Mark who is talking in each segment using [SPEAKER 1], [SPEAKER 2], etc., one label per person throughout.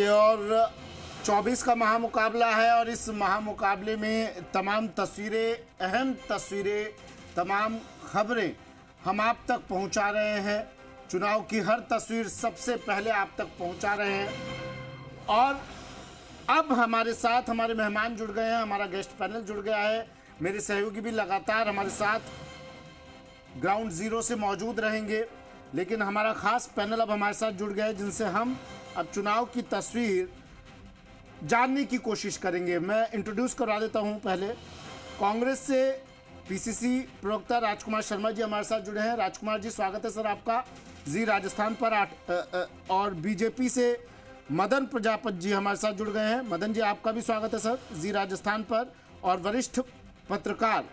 [SPEAKER 1] जी, और 24 का महामुकाबला है और इस महामुकाबले में तमाम तस्वीरें, अहम तस्वीरें, तमाम खबरें हम आप तक पहुंचा रहे हैं। चुनाव की हर तस्वीर सबसे पहले आप तक पहुंचा रहे हैं। और अब हमारे साथ हमारे मेहमान जुड़ गए हैं, हमारा गेस्ट पैनल जुड़ गया है। मेरे सहयोगी भी लगातार हमारे साथ ग्राउंड जीरो से मौजूद रहेंगे, लेकिन हमारा खास पैनल अब हमारे साथ जुड़ गया है जिनसे हम अब चुनाव की तस्वीर जानने की कोशिश करेंगे। मैं इंट्रोड्यूस करवा देता हूं। पहले कांग्रेस से पीसीसी प्रवक्ता राजकुमार शर्मा जी हमारे साथ जुड़े हैं। राजकुमार जी, स्वागत है सर आपका जी राजस्थान पर। और बीजेपी से मदन प्रजापति जी हमारे साथ जुड़ गए हैं। मदन जी, आपका भी स्वागत है सर जी राजस्थान पर। और वरिष्ठ पत्रकार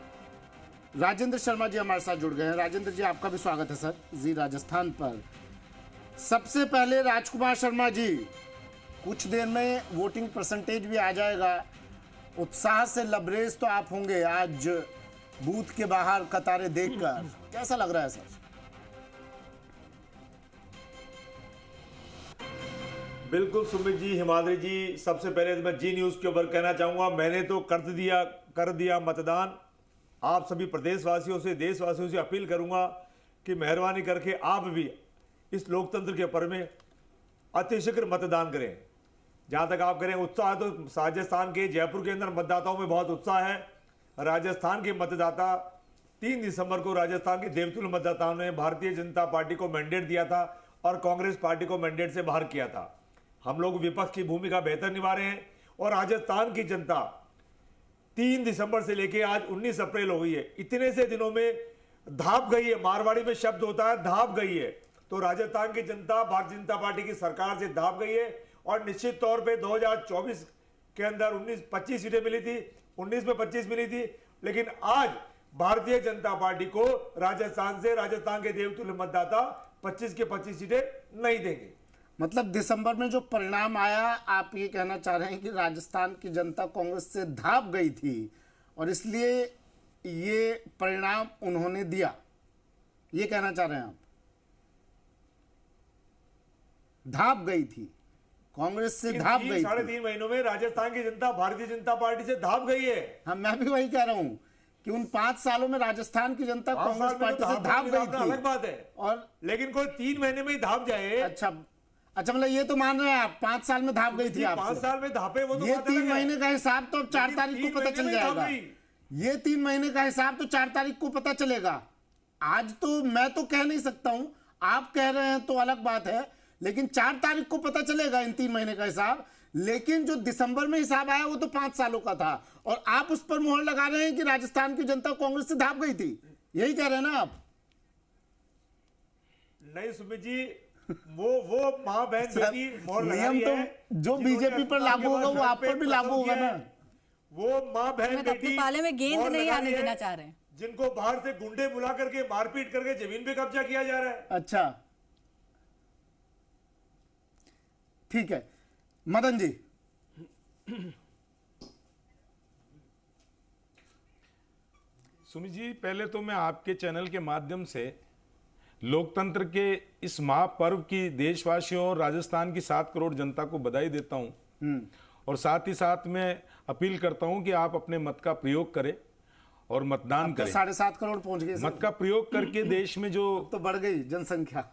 [SPEAKER 1] राजेंद्र शर्मा जी हमारे साथ जुड़ गए हैं। राजेंद्र जी, आपका भी स्वागत है सर जी राजस्थान पर। सबसे पहले राजकुमार शर्मा जी, कुछ देर में वोटिंग परसेंटेज भी आ जाएगा, उत्साह से लबरेज तो आप होंगे आज बूथ के बाहर कतारें देखकर, कैसा लग रहा है सर?
[SPEAKER 2] बिल्कुल सुमित जी, हिमाद्री जी, सबसे पहले तो मैं जी न्यूज के ऊपर कहना चाहूंगा, मैंने तो कर दिया मतदान। आप सभी प्रदेशवासियों से, देशवासियों से अपील करूंगा कि मेहरबानी करके आप भी इस लोकतंत्र के पर्व में अतिशीघ्र मतदान करें। जहां तक आप करें उत्साह, तो राजस्थान के जयपुर के अंदर मतदाताओं में बहुत उत्साह है। राजस्थान के मतदाता 3 दिसंबर को राजस्थान के देवतुल्य मतदाताओं ने भारतीय जनता पार्टी को मैंडेट दिया था और कांग्रेस पार्टी को मैंडेट से बाहर किया था। हम लोग विपक्ष की भूमिका बेहतर निभा रहे हैं और राजस्थान की जनता 3 दिसंबर से लेकर आज 19 अप्रैल हो गई है, इतने से दिनों में धाप गई है। मारवाड़ी में शब्द होता है धाप गई है, तो राजस्थान की जनता भारतीय जनता पार्टी की सरकार से धाप गई है। और निश्चित तौर पे 2024 के अंदर 25 सीटें मिली थी, 19 में 25 मिली थी, लेकिन आज भारतीय जनता पार्टी को राजस्थान के देवतुल्य मतदाता 25 के 25 सीटें नहीं देंगे।
[SPEAKER 1] मतलब दिसंबर में जो परिणाम आया, आप ये कहना चाह रहे हैं कि राजस्थान की जनता कांग्रेस से धाप गई थी और इसलिए ये परिणाम उन्होंने दिया, ये कहना चाह रहे हैं आप? धाप गई थी, कांग्रेस से धाप गई।
[SPEAKER 2] 3.5 महीनों में राजस्थान की जनता भारतीय जनता पार्टी से धाप गई है।
[SPEAKER 1] हाँ, मैं भी वही कह रहा हूं कि उन 5 सालों में राजस्थान की जनता कांग्रेस पार्टी से धाप गई थी।
[SPEAKER 2] अलग बात है, और लेकिन कोई 3 महीने में ही धाप जाए।
[SPEAKER 1] अच्छा, मतलब ये तो मान रहे हैं आप 5 साल में धाप गई थी आप?
[SPEAKER 2] 5 साल में धापे वो तो
[SPEAKER 1] ये 3 महीने का हिसाब तो 4 तारीख को पता चल जाएगा। ये 3 महीने का हिसाब तो 4 तारीख को पता चलेगा। आज तो मैं तो कह नहीं सकता हूं, आप कह रहे हैं तो अलग बात है, लेकिन 4 तारीख को पता चलेगा इन 3 महीने का हिसाब। लेकिन जो दिसंबर में हिसाब आया वो तो 5 सालों का था, और आप उस पर मोहर लगा रहे हैं कि राजस्थान की जनता कांग्रेस से धाप गई थी, यही कह रहे हैं ना आप?
[SPEAKER 2] नहीं सुमित जी, वो मां बहन बेटी मोहर लगा रही
[SPEAKER 1] है,
[SPEAKER 2] तो
[SPEAKER 1] जो बीजेपी पर लागू होगा वो आप पर भी लागू होगा ना।
[SPEAKER 2] वो मां बहन बेटी
[SPEAKER 3] पाले में गेंद नहीं आने देना चाह रहे हैं,
[SPEAKER 2] जिनको बाहर से गुंडे बुला करके मारपीट करके जमीन पे कब्जा किया जा रहा है।
[SPEAKER 1] अच्छा, ठीक है। मदन जी,
[SPEAKER 4] सुमित जी, पहले तो मैं आपके चैनल के माध्यम से लोकतंत्र के इस महापर्व की देशवासियों और राजस्थान की 7 करोड़ जनता को बधाई देता हूं, और साथ ही साथ मैं अपील करता हूं कि आप अपने मत का प्रयोग करें और मतदान करें।
[SPEAKER 1] 7.5 करोड़ पहुंच गए।
[SPEAKER 4] मत का प्रयोग करके देश में जो
[SPEAKER 1] तो बढ़ गई जनसंख्या।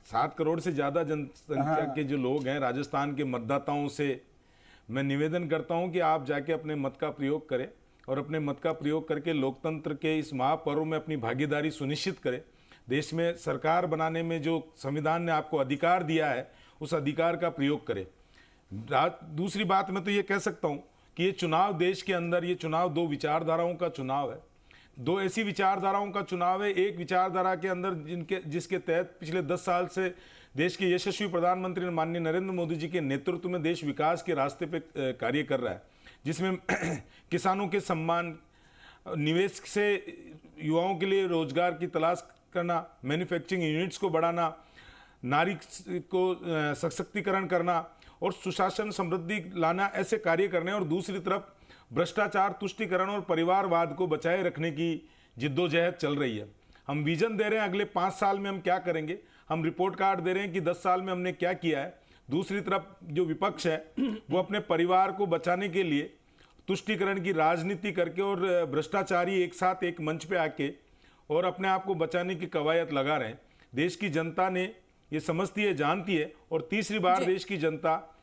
[SPEAKER 4] 7 करोड़ से ज्यादा जनसंख्या के जो लोग हैं राजस्थान के मतदाताओं से मैं निवेदन करता हूं कि आप जाके अपने मत का प्रयोग करें और अपने मत का प्रयोग करके लोकतंत्र के इस महापर्व में अपनी भागीदारी सुनिश्चित करें। देश में सरकार बनाने में जो संविधान ने आपको अधिकार दिया है, उस अधिकार का प्रयोग करें। दूसरी बात मैं तो ये कह सकता हूं कि ये चुनाव देश के अंदर, ये चुनाव 2 विचारधाराओं का चुनाव है, 2 ऐसी विचारधाराओं का चुनाव है। एक विचारधारा के अंदर जिसके तहत पिछले 10 साल से देश के यशस्वी प्रधानमंत्री माननीय नरेंद्र मोदी जी के नेतृत्व में देश विकास के रास्ते पे कार्य कर रहा है, जिसमें किसानों के सम्मान, निवेश से युवाओं के लिए रोजगार की तलाश करना, मैन्युफैक्चरिंग यूनिट्स को बढ़ाना, नारी को सशक्तिकरण करना और सुशासन समृद्धि लाना, ऐसे कार्य करने। और दूसरी तरफ भ्रष्टाचार, तुष्टीकरण और परिवारवाद को बचाए रखने की जिद्दोजहद चल रही है। हम विजन दे रहे हैं अगले 5 साल में हम क्या करेंगे। हम रिपोर्ट कार्ड दे रहे हैं कि 10 साल में हमने क्या किया है। दूसरी तरफ जो विपक्ष है वो अपने परिवार को बचाने के लिए तुष्टीकरण की राजनीति करके और भ्रष्टाचारी एक साथ एक मंच पे आके और अपने आप को बचाने की कवायद लगा रहे हैं। देश की जनता ने ये समझती है, जानती है, और तीसरी बार देश की जनता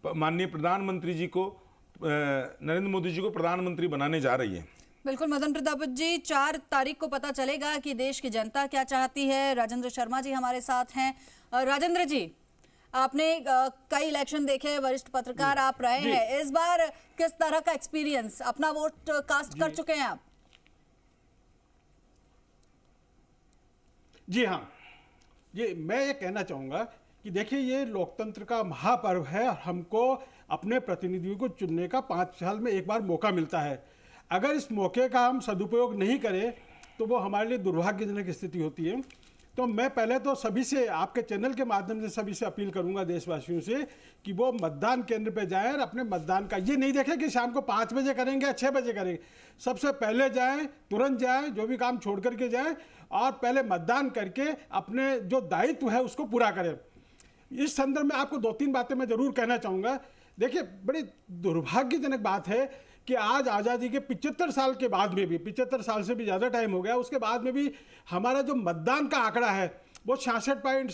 [SPEAKER 4] माननीय प्रधानमंत्री जी को, नरेंद्र मोदी जी को प्रधानमंत्री बनाने जा रही है।
[SPEAKER 3] बिल्कुल मदन प्रताप जी, 4 तारीख को पता चलेगा कि देश की जनता क्या चाहती है। राजेंद्र शर्मा जी हमारे साथ हैं। राजेंद्र जी, आपने कई इलेक्शन देखे, वरिष्ठ पत्रकार आप रहे हैं, इस बार किस तरह का एक्सपीरियंस, अपना वोट कास्ट कर चुके हैं आप?
[SPEAKER 5] जी हाँ, ये मैं ये कहना चाहूँगा कि देखिए, ये लोकतंत्र का महापर्व है और हमको अपने प्रतिनिधियों को चुनने का 5 साल में एक बार मौका मिलता है। अगर इस मौके का हम सदुपयोग नहीं करें तो वो हमारे लिए दुर्भाग्यजनक स्थिति होती है। तो मैं पहले तो सभी से, आपके चैनल के माध्यम से सभी से अपील करूंगा, देशवासियों से, कि वो मतदान केंद्र पे जाएं और अपने मतदान का ये नहीं देखें कि शाम को 5 बजे करेंगे या 6 बजे करेंगे। सबसे पहले जाएं, तुरंत जाएं, जो भी काम छोड़ करके जाएं और पहले मतदान करके अपने जो दायित्व है उसको पूरा करें। इस संदर्भ में आपको 2-3 बातें मैं जरूर कहना चाहूँगा। देखिए, बड़ी दुर्भाग्यजनक बात है कि आज आज़ादी के 75 साल के बाद में भी, 75 साल से भी ज़्यादा टाइम हो गया, उसके बाद में भी हमारा जो मतदान का आंकड़ा है वो 66 पॉइंट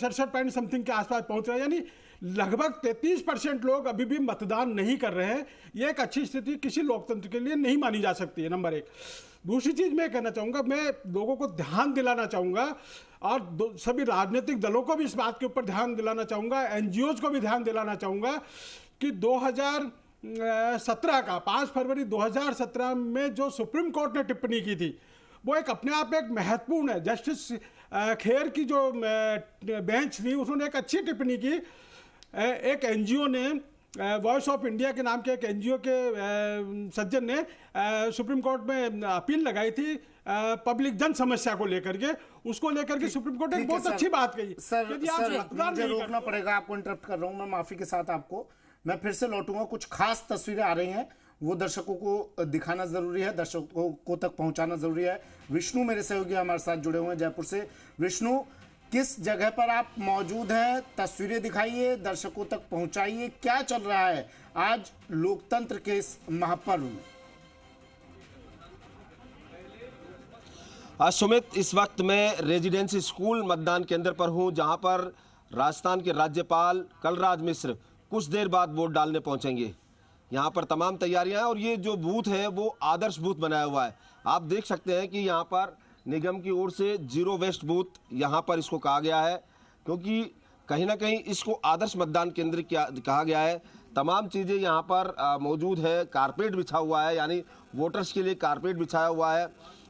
[SPEAKER 5] समथिंग के आसपास पहुंच रहा है। यानी लगभग 33% लोग अभी भी मतदान नहीं कर रहे हैं। ये एक अच्छी स्थिति किसी लोकतंत्र के लिए नहीं मानी जा सकती है, नंबर 1। दूसरी चीज़ मैं कहना चाहूँगा, मैं लोगों को ध्यान दिलाना चाहूँगा और सभी राजनीतिक दलों को भी इस बात के ऊपर ध्यान दिलाना चाहूँगा, NGOs को भी ध्यान दिलाना चाहूँगा कि 2017 का 5 फरवरी 2017 में जो सुप्रीम कोर्ट ने टिप्पणी की थी वो एक अपने आप एक महत्वपूर्ण है। जस्टिस खेर की जो बेंच थी उसने एक अच्छी टिप्पणी की। एक NGO ने, वॉइस ऑफ इंडिया के नाम के एक NGO के सज्जन ने सुप्रीम कोर्ट में अपील लगाई थी पब्लिक जन समस्या को लेकर के, उसको लेकर के सुप्रीम कोर्ट ने बहुत अच्छी बात कही।
[SPEAKER 1] मुझे रोकना पड़ेगा, आपको इंटरप्ट कर रहा हूं मैं, माफी के साथ आपको। मैं फिर से लौटूंगा, कुछ खास तस्वीरें आ रही हैं, वो दर्शकों को दिखाना जरूरी है, दर्शकों को तक पहुंचाना जरूरी है। विष्णु मेरे सहयोगी हमारे साथ जुड़े हुए हैं जयपुर से। विष्णु, किस जगह पर आप मौजूद हैं? तस्वीरें दिखाइए, दर्शकों तक पहुंचाइए, क्या चल रहा है आज लोकतंत्र के इस महापर्व में?
[SPEAKER 6] सुमित, इस वक्त मैं रेजिडेंसी स्कूल मतदान केंद्र पर हूं, जहां पर राजस्थान के राज्यपाल कलराज मिश्र कुछ देर बाद वोट डालने पहुंचेंगे। यहां पर तमाम तैयारियां हैं और ये जो बूथ है वो आदर्श बूथ बनाया हुआ है। आप देख सकते हैं कि यहां पर निगम की ओर से 0 वेस्ट बूथ यहां पर इसको कहा गया है, क्योंकि कहीं ना कहीं इसको आदर्श मतदान केंद्र कहा गया है। तमाम चीज़ें यहां पर मौजूद है। कारपेट बिछा हुआ है, यानी वोटर्स के लिए कारपेट बिछाया हुआ है।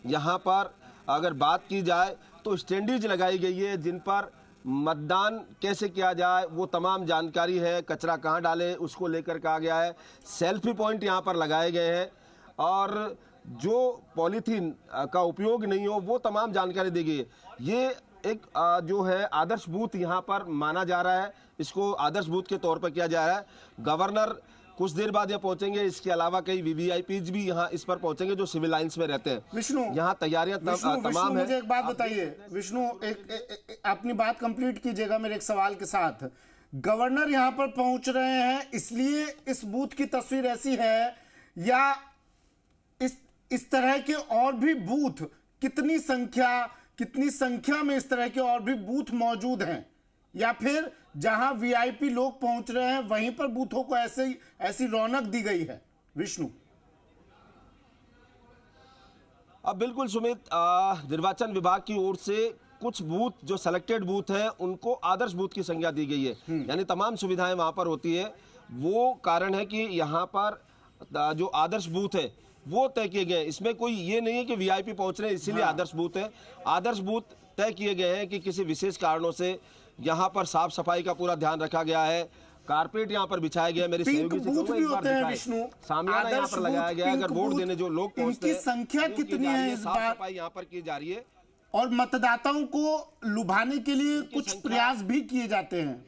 [SPEAKER 6] यहाँ पर अगर बात की जाए तो स्टैंडीज लगाई गई है जिन पर मतदान कैसे किया जाए वो तमाम जानकारी है। कचरा कहाँ डालें उसको लेकर कहा गया है। सेल्फी पॉइंट यहाँ पर लगाए गए हैं और जो पॉलीथीन का उपयोग नहीं हो वो तमाम जानकारी दी गई है। ये एक जो है आदर्श बूथ यहाँ पर माना जा रहा है, इसको आदर्श बूथ के तौर पर किया जा रहा है। गवर्नर कुछ देर बाद यहाँ पहुंचेंगे, इसके अलावा कई VVIPs भी यहाँ इस पर पहुंचेंगे जो सिविल लाइंस में रहते हैं।
[SPEAKER 1] विष्णु,
[SPEAKER 6] यहाँ तैयारियां तमाम है।
[SPEAKER 1] मुझे एक बात बताइए विष्णु, एक अपनी बात कंप्लीट कीजिएगा मेरे एक सवाल के साथ। गवर्नर यहाँ पर पहुंच रहे हैं इसलिए इस बूथ की तस्वीर ऐसी है, या इस तरह के और भी बूथ, कितनी संख्या में इस तरह के और भी बूथ मौजूद हैं, या फिर जहां VIP लोग पहुंच रहे हैं वहीं पर बूथों को ऐसी रौनक दी गई है? विष्णु,
[SPEAKER 6] अब बिल्कुल सुमित, निर्वाचन विभाग की ओर से कुछ बूथ जो सेलेक्टेड बूथ हैं उनको आदर्श बूथ की संज्ञा दी गई है, यानी तमाम सुविधाएं वहां पर होती है। वो कारण है कि यहाँ पर जो आदर्श बूथ है वो तय किए गए। इसमें कोई ये नहीं है कि VIP पहुंच रहे हैं इसीलिए आदर्श बूथ है। आदर्श बूथ तय किए गए हैं कि किसी विशेष कारणों से यहाँ पर साफ सफाई का पूरा ध्यान रखा गया है। कारपेट यहाँ पर बिछाया गया है। मेरी सहयोगी से कहूंगा एक बार दिखाएं। सामियाना यहाँ पर लगाया गया है। अगर वोट देने जो लोग पहुंचते हैं,
[SPEAKER 1] संख्या कितनी है इस बार?
[SPEAKER 6] साफ सफाई यहाँ पर की जा रही है
[SPEAKER 1] और मतदाताओं को लुभाने के लिए कुछ प्रयास भी किए जाते हैं।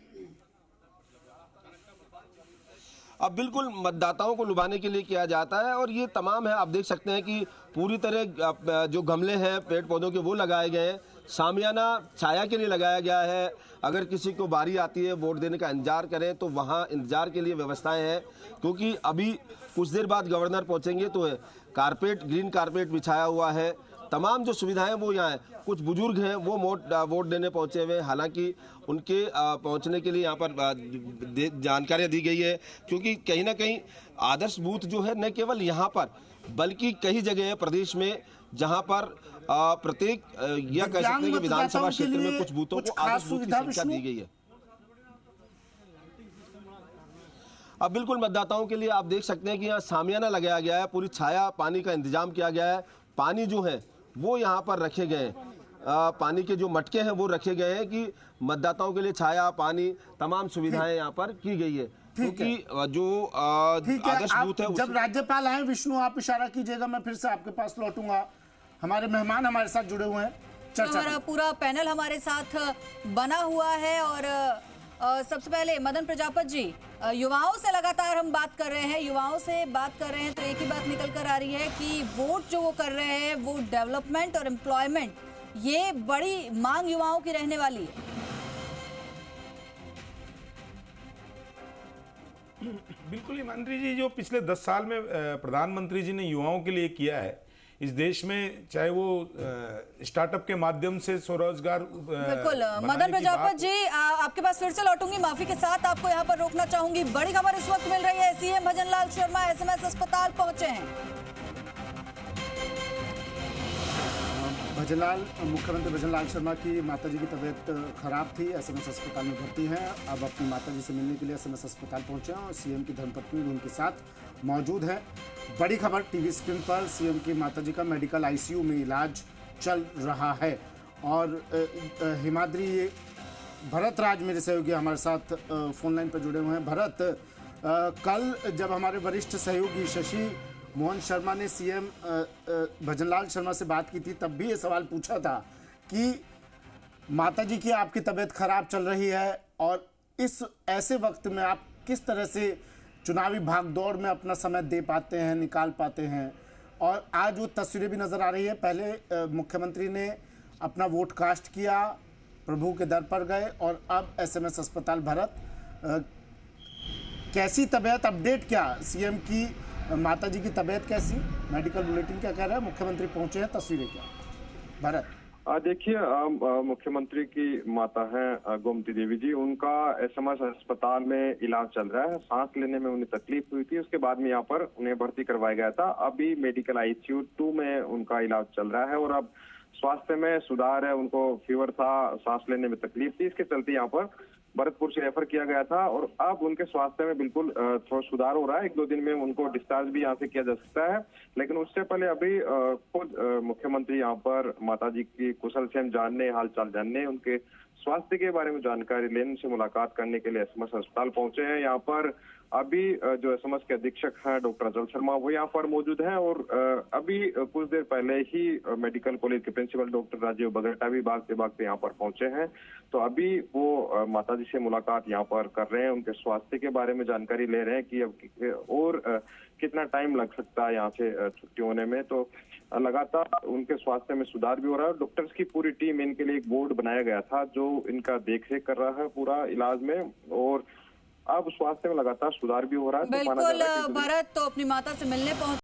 [SPEAKER 6] अब बिल्कुल मतदाताओं को लुभाने के लिए किया जाता है और ये तमाम है। आप देख सकते हैं कि पूरी तरह जो गमले हैं पेड़ पौधों के वो लगाए गए हैं सामियाना छाया के लिए लगाया गया है। अगर किसी को बारी आती है वोट देने का इंतजार करें तो वहाँ इंतजार के लिए व्यवस्थाएं हैं, क्योंकि अभी कुछ देर बाद गवर्नर पहुंचेंगे तो कारपेट, ग्रीन कारपेट बिछाया हुआ है, तमाम जो सुविधाएं वो यहाँ है। कुछ बुजुर्ग हैं वो वोट देने पहुंचे हुए हैं, हालांकि उनके पहुंचने के लिए यहाँ पर जानकारियाँ दी गई है, क्योंकि कहीं ना कहीं आदर्श बूथ जो है न केवल यहाँ पर बल्कि कई जगह है प्रदेश में जहाँ पर प्रत्येक यह कह सकते हैं कि विधानसभा क्षेत्र में कुछ बूथों को आदर्श बूथ की संख्या दी गई है। अब बिल्कुल मतदाताओं के लिए आप देख सकते हैं कि यहाँ सामियाना लगाया गया है, पूरी छाया पानी का इंतजाम किया गया है। पानी जो है वो यहाँ पर रखे गए हैं, पानी के जो मटके हैं वो रखे गए हैं कि मतदाताओं के लिए छाया, पानी, तमाम सुविधाएं यहाँ पर की गई है, क्योंकि जो आदर्श बूथ है
[SPEAKER 1] जब राज्यपाल आए विष्णु आप इशारा कीजिएगा, मैं फिर से आपके पास लौटूंगा। हमारे मेहमान हमारे साथ जुड़े हुए हैं, चर्चा
[SPEAKER 3] हमारा पूरा पैनल हमारे साथ बना हुआ है और सबसे पहले मदन प्रजापत जी, युवाओं से लगातार हम बात कर रहे हैं, युवाओं से बात कर रहे हैं तो एक ही बात निकल कर आ रही है कि वोट जो वो कर रहे हैं वो डेवलपमेंट और एम्प्लॉयमेंट, ये बड़ी मांग युवाओं की रहने वाली है।
[SPEAKER 4] बिल्कुल ईमानदारी जी, जो पिछले 10 साल में प्रधानमंत्री जी ने युवाओं के लिए किया है इस देश में, चाहे वो स्टार्टअप के माध्यम से स्वरोजगार,
[SPEAKER 3] बिल्कुल। मदन प्रजापत जी, आपके पास फिर से लौटूंगी, माफी के साथ आपको यहाँ पर रोकना चाहूंगी। बड़ी खबर इस वक्त मिल रही है, सीएम भजनलाल शर्मा एसएमएस अस्पताल पहुंचे हैं।
[SPEAKER 1] मुख्यमंत्री भजनलाल शर्मा की माताजी की तबीयत खराब थी, एसएमएस अस्पताल में भर्ती हैं। अब अपनी माताजी से मिलने के लिए एसएमएस अस्पताल पहुंचे हैं और सीएम की धर्मपत्नी भी उनके साथ मौजूद है। बड़ी खबर टीवी स्क्रीन पर, सीएम की माताजी का मेडिकल आईसीयू में इलाज चल रहा है। और हिमाद्री, भरत राज मेरे सहयोगी हमारे साथ फोन लाइन पर जुड़े हुए हैं। भरत, कल जब हमारे वरिष्ठ सहयोगी शशि मोहन शर्मा ने सीएम भजनलाल शर्मा से बात की थी, तब भी ये सवाल पूछा था कि माताजी की आपकी तबीयत खराब चल रही है और इस ऐसे वक्त में आप किस तरह से चुनावी भागदौड़ में अपना समय दे पाते हैं, निकाल पाते हैं। और आज वो तस्वीरें भी नजर आ रही है, पहले मुख्यमंत्री ने अपना वोट कास्ट किया, प्रभु के दर पर गए और अब एसएमएस अस्पताल। भरत, कैसी तबीयत, अपडेट क्या सीएम की, माताजी की तबीयत कैसी, मेडिकल बुलेटिन क्या कह रहा है, मुख्यमंत्री पहुंचे हैं, तस्वीरें क्या? भरत,
[SPEAKER 7] देखिए, मुख्यमंत्री की माता है गोमती देवी जी, उनका एसएमएस अस्पताल में इलाज चल रहा है। सांस लेने में उन्हें तकलीफ हुई थी, उसके बाद में यहाँ पर उन्हें भर्ती करवाया गया था। अभी मेडिकल आईसीयू 2 में उनका इलाज चल रहा है और अब स्वास्थ्य में सुधार है। उनको फीवर था, सांस लेने में तकलीफ थी, इसके चलते यहाँ पर भरतपुर से रेफर किया गया था और अब उनके स्वास्थ्य में बिल्कुल थोड़ा सुधार हो रहा है। 1-2 दिन में उनको डिस्चार्ज भी यहाँ से किया जा सकता है। लेकिन उससे पहले अभी खुद मुख्यमंत्री यहाँ पर माताजी की कुशल क्षेम जानने, हालचाल जानने, उनके स्वास्थ्य के बारे में जानकारी लेने, उनसे मुलाकात करने के लिए एसएमएस अस्पताल पहुंचे हैं। यहाँ पर अभी जो एसएमएस के अधीक्षक हैं डॉक्टर अजल शर्मा, वो यहाँ पर मौजूद हैं और अभी कुछ देर पहले ही मेडिकल कॉलेज के प्रिंसिपल डॉक्टर राजीव बगरटा भी भागते यहाँ पर पहुंचे हैं। तो अभी वो माताजी से मुलाकात यहाँ पर कर रहे हैं, उनके स्वास्थ्य के बारे में जानकारी ले रहे हैं कि अब और कितना टाइम लग सकता है यहाँ से छुट्टी होने में। तो लगातार उनके स्वास्थ्य में सुधार भी हो रहा है। डॉक्टर्स की पूरी टीम, इनके लिए एक बोर्ड बनाया गया था जो इनका देखरेख कर रहा है पूरा इलाज में और अब स्वास्थ्य में लगातार सुधार भी हो रहा है।
[SPEAKER 3] बिल्कुल भरत, तो अपनी माता से मिलने पहुंच